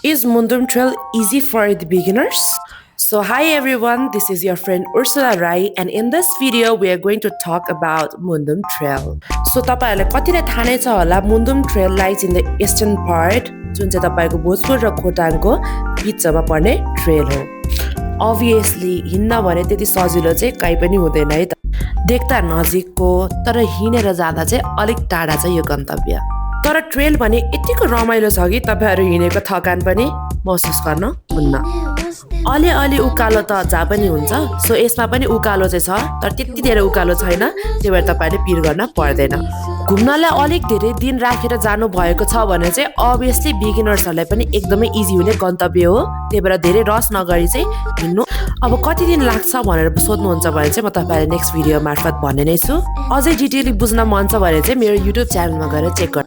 Is Mundum Trail easy for the beginners? So hi everyone, this is your friend Ursula Rai and in this video we are going to talk about Mundum Trail. So तपाईहरुलाई कतिलाई थाहा नै छ होला Mundum Trail lies in the eastern part जुन चाहिँ तपाईको भोजपुर र खोटाङको बीचमा पर्ने ट्रेल हो. Obviously हिँड्न भने त्यति सजिलो चाहिँ कहीँ पनि हुँदैन है त. देख्दा नजिकको तर हिँडेर जाँदा चाहिँ अलिक टाढा छ यो गन्तव्य. तर ट्रेल भने यतिको रमाइलो छ कि तपाईहरु हिँडेको थकान पनि महसुस गर्न हुन्न. अलि उकालो त जहाँ पनि हुन्छ. सो यसमा पनि उकालो चाहिँ छ तर त्यति धेरै उकालो छैन. त्यही भएर तपाईले पिर गर्न पर्दैन. घुम्नलाई अलिक धेरै दिन राखेर जानु भएको छ भने चाहिँ obviously बिगिनर्सहरुलाई पनि एकदमै इजी हुने गन्तव्य हो. त्यही भएर धेरै रस नगरी चाहिँ हिँड्नु. अब कति दिन लाग्छ भनेर सोध्नुहुन्छ भने चाहिँ म तपाईहरुलाई नेक्स्ट भिडियो मार्फत भन्ने नै छु. अझै डिटेली बुझ्न मन छ भने चाहिँ मेरो YouTube च्यानलमा गएर चेक गर्नु.